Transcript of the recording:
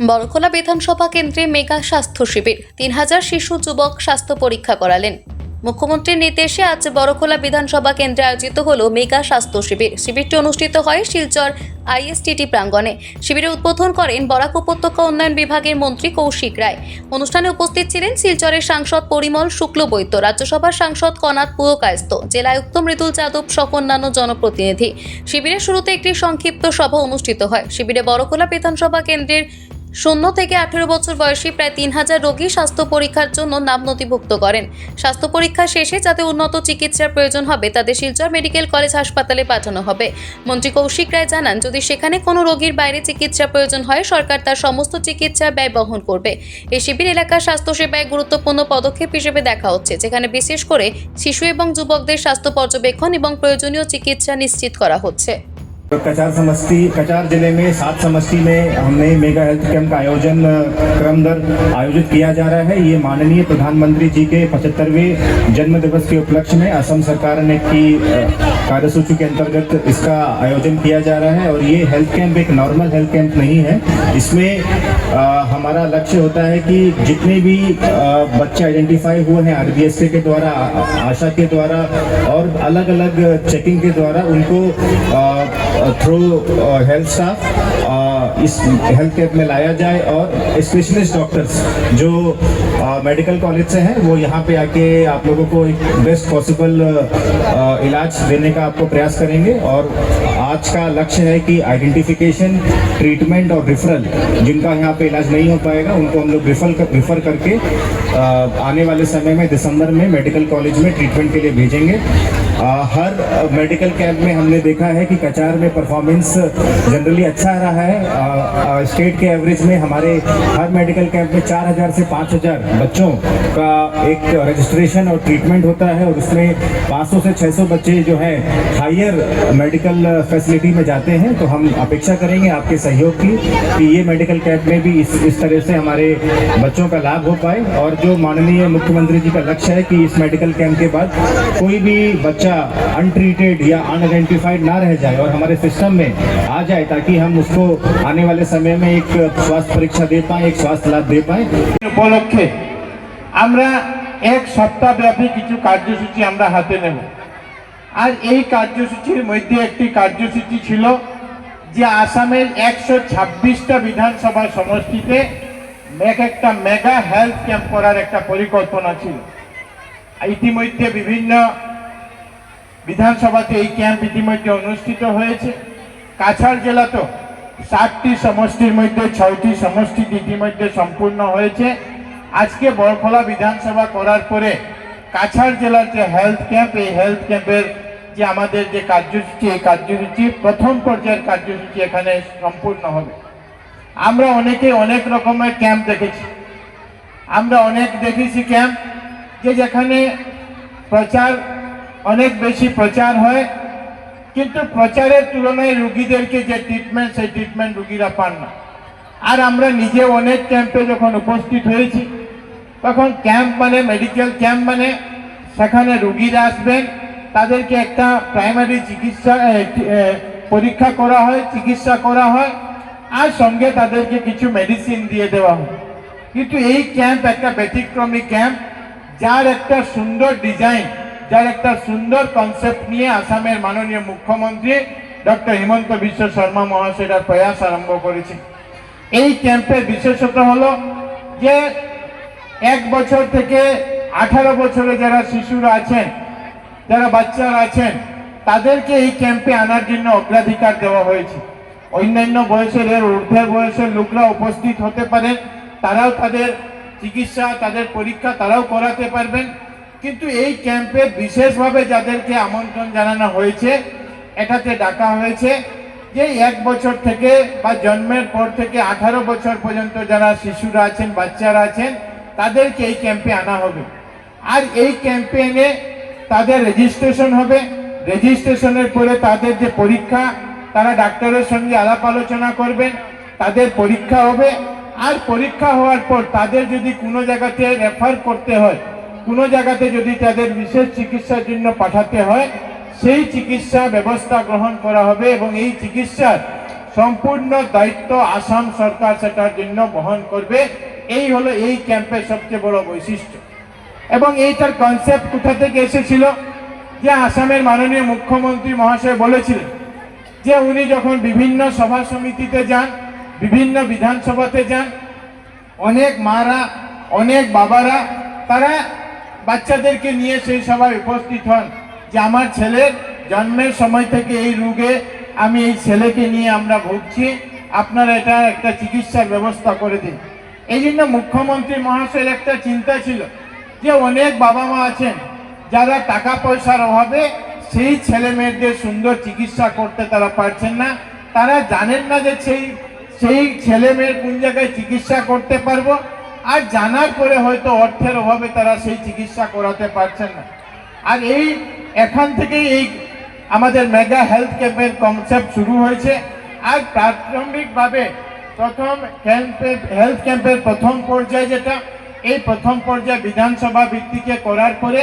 বড়খোলা বিধানসভা কেন্দ্রে মেগা স্বাস্থ্য শিবির 3000 শিশু যুবক স্বাস্থ্য পরীক্ষা করালেন। মুখ্যমন্ত্রীর নির্দেশে আজ বড়খোলা বিধানসভা কেন্দ্রে আয়োজিত হলো মেগা স্বাস্থ্য শিবির। শিবিরটি অনুষ্ঠিত হয় শিলচর আইএসটিটি প্রাঙ্গণে। শিবিরের উদ্বোধন করেন বরাক উপত্যকা উন্নয়ন বিভাগের মন্ত্রী কৌশিক রায়। অনুষ্ঠানে উপস্থিত ছিলেন শিলচরের সাংসদ পরিমল শুক্লবৈদ্য, রাজ্যসভার সাংসদ কনাথ পুরকায়স্থ, জেলা আয়ুক্ত মৃদুল যাদব সহ অন্যান্য জনপ্রতিনিধি। শিবিরের শুরুতে একটি সংক্ষিপ্ত সভা অনুষ্ঠিত হয়। শিবিরে বড়খোলা বিধানসভা কেন্দ্রের 0 থেকে 18 বছর বয়সী প্রায় 3000 রোগী স্বাস্থ্য পরীক্ষার জন্য নাম নথিভুক্ত করেন। স্বাস্থ্য পরীক্ষা শেষে যাতে উন্নত চিকিৎসার প্রয়োজন হবে তাদের শিলচর মেডিকেল কলেজ হাসপাতালে পাঠানো হবে। মন্ত্রী কৌশিক রায় জানান, যদি সেখানে কোনো রোগীর বাইরে চিকিৎসা প্রয়োজন হয় সরকার তার সমস্ত চিকিৎসা ব্যয় বহন করবে। এই শিবির এলাকার স্বাস্থ্যসেবায় গুরুত্বপূর্ণ পদক্ষেপ হিসেবে দেখা হচ্ছে, যেখানে বিশেষ করে শিশু এবং যুবকদের স্বাস্থ্য পর্যবেক্ষণ এবং প্রয়োজনীয় চিকিৎসা নিশ্চিত করা হচ্ছে। कचार जिले में 7 समष्टि में हमने मेगा हेल्थ कैंप का आयोजन क्रमदर आयोजित किया जा रहा है। ये माननीय प्रधानमंत्री जी के 75वें जन्म दिवस के उपलक्ष्य में असम सरकार ने की कार्यसूची के अंतर्गत इसका आयोजन किया जा रहा है। और ये हेल्थ कैंप एक नॉर्मल हेल्थ कैंप नहीं है। इसमें हमारा लक्ष्य होता है कि जितने भी बच्चे आइडेंटिफाई हुए हैं RBSA के द्वारा, आशा के द्वारा और अलग अलग चेकिंग के द्वारा उनको थ्रू हेल्थ स्टाफ इस हेल्थ कैंप में लाया जाए और स्पेशलिस्ट डॉक्टर्स जो मेडिकल कॉलेज से हैं वो यहाँ पे आके आप लोगों को एक बेस्ट पॉसिबल इलाज देने का आपको प्रयास करेंगे। और आज का लक्ष्य है कि आइडेंटिफिकेशन, ट्रीटमेंट और रिफरल, जिनका यहाँ पे इलाज नहीं हो पाएगा उनको हम लोग रिफर करके आने वाले समय में दिसंबर में मेडिकल कॉलेज में ट्रीटमेंट के लिए भेजेंगे। हर मेडिकल कैंप में हमने देखा है कि कचार में परफॉर्मेंस जनरली अच्छा रहा है। स्टेट के एवरेज में हमारे हर मेडिकल कैंप में 4000 से 5000 बच्चों का एक रजिस्ट्रेशन और ट्रीटमेंट होता है और उसमें 500 से 600 बच्चे जो हैं हायर मेडिकल फैसिलिटी में जाते हैं। तो हम अपेक्षा करेंगे आपके सहयोग की कि ये मेडिकल कैंप में भी इस तरह से हमारे बच्चों का लाभ हो पाए। और जो माननीय मुख्यमंत्री जी का लक्ष्य है कि इस मेडिकल कैंप के बाद कोई भी बच्चा अनट्रीटेड या अनआइडेंटिफाइड ना रह जाए और हमारे सिस्टम में आ जाए, ताकि हम उसको आने वाले समय में एक स्वास्थ्य परीक्षा दे पाए, एक स्वास्थ्य लाभ दे पाए। उपलक्षे আমরা এক সপ্তাহব্যাপী কিছু কার্যসূচি আমরা হাতে নেব। আর এই কার্যসূচির মধ্যে একটি কার্যসূচি ছিল যে আসামের 126টা বিধানসভা সমষ্টিতে একটা মেগা হেলথ ক্যাম্প করার একটা পরিকল্পনা ছিল। ইতিমধ্যে বিভিন্ন বিধানসভাতে এই ক্যাম্প ইতিমধ্যে অনুষ্ঠিত হয়েছে। কাছাড় জেলাতেও 7টি সমষ্টির মধ্যে 6টি সমষ্টি ইতিমধ্যে সম্পূর্ণ হয়েছে। আজকে বড়খোলা বিধানসভা করার পরে কাছাড় জেলার যে হেলথ ক্যাম্প, এই হেলথ ক্যাম্পের যে আমাদের যে কার্যসূচি, এই কার্যসূচি প্রথম পর্যায়ের কার্যসূচি এখানে সম্পূর্ণ হবে। আমরা অনেকে অনেক রকমের ক্যাম্প দেখেছি। আমরা অনেক দেখেছি ক্যাম্প যেখানে প্রচার অনেক বেশি প্রচার হয়, কিন্তু প্রচারের তুলনায় রোগীদেরকে যে ট্রিটমেন্ট, সেই ট্রিটমেন্ট রোগীরা পান না। আর আমরা নিজে অনেক ক্যাম্পে যখন উপস্থিত হয়েছি, তখন ক্যাম্প মানে মেডিকেল ক্যাম্প মানে সেখানে রোগীরা আসবেন, তাদেরকে একটা প্রাইমারি চিকিৎসা পরীক্ষা করা হয়, চিকিৎসা করা হয়, আর সঙ্গে তাদেরকে কিছু মেডিসিন দিয়ে দেওয়া হয়। কিন্তু এই ক্যাম্প একটা ব্যতিক্রমী ক্যাম্প, যার একটা সুন্দর ডিজাইন, যার একটা সুন্দর কনসেপ্ট নিয়ে আসামের মাননীয় মুখ্যমন্ত্রী ডক্টর হিমন্ত বিশ্ব শর্মা মহাশয়রা প্রয়াস আরম্ভ করেছে। এই ক্যাম্পের বিশেষত্ব হলো যে 1 বছর থেকে 18 বছরে যারা শিশুরা আছেন, যারা বাচ্চারা আছেন, তাদেরকে এই ক্যাম্পে আনার জন্য অগ্রাধিকার দেওয়া হয়েছে। অন্যান্য বয়সের ঊর্ধ্বের বয়সের লোকরা উপস্থিত হতে পারেন, তারাও তাদের চিকিৎসা, তাদের পরীক্ষা তারাও করাতে পারবেন। কিন্তু এই ক্যাম্পে বিশেষভাবে যাদেরকে আমন্ত্রণ জানানো হয়েছে, এটাতে ডাকা হয়েছে যে 1 বছর থেকে বা জন্মের পর থেকে 18 বছর পর্যন্ত যারা শিশুরা আছেন, বাচ্চারা আছেন, তাদেরকে এই ক্যাম্পে আনা হবে। আর এই ক্যাম্পে এনে তাদের রেজিস্ট্রেশন হবে। রেজিস্ট্রেশনের পরে তাদের যে পরীক্ষা, তারা ডাক্তারের সঙ্গে আলাপ আলোচনা করবেন, তাদের পরীক্ষা হবে। আর পরীক্ষা হওয়ার পর তাদের যদি কোনো জায়গাতে রেফার করতে হয়, কোনো জায়গাতে যদি তাদের বিশেষ চিকিৎসার জন্য পাঠাতে হয়, সেই চিকিৎসা ব্যবস্থা গ্রহণ করা হবে এবং এই চিকিৎসার সম্পূর্ণ দায়িত্ব আসাম সরকার সেটার জন্য বহন করবে। এই হলো এই ক্যাম্পের সবচেয়ে বড় বৈশিষ্ট্য। এবং এইটার কনসেপ্ট কোথা থেকে এসেছিল, যে আসামের মাননীয় মুখ্যমন্ত্রী মহাশয় বলেছিলেন যে উনি যখন বিভিন্ন সভা সমিতিতে যান, বিভিন্ন বিধানসভাতে যান, অনেক মারা অনেক বাবারা তারা বাচ্চাদেরকে নিয়ে সেই সভায় উপস্থিত হন যে আমার ছেলের জন্মের সময় থেকে এই রোগে আমি এই ছেলেকে নিয়ে আমরা ভুগছি, আপনারা এটা একটা চিকিৎসার ব্যবস্থা করে দিন। এই জন্য মুখ্যমন্ত্রী মহাশয়ের একটা চিন্তা ছিল যে অনেক বাবা মা আছেন যারা টাকা পয়সার অভাবে সেই ছেলে মেয়েদের সুন্দর চিকিৎসা করতে তারা পারছেন না, তারা জানেন না যে সেই ছেলে মেয়ের কোন জায়গায় চিকিৎসা করতে পারবো, আর জানার পরে হয়তো অর্থের অভাবে তারা সেই চিকিৎসা করাতে পারছেন না। আর এই এখান থেকেই এই আমাদের মেগা হেলথ ক্যাম্পের কনসেপ্ট শুরু হয়েছে। আর প্রাথমিকভাবে প্রথম হেলথ ক্যাম্পের প্রথম পর্যায়ে যেটা, এই প্রথম পর্যায়ে বিধানসভা ভিত্তিকে করার পরে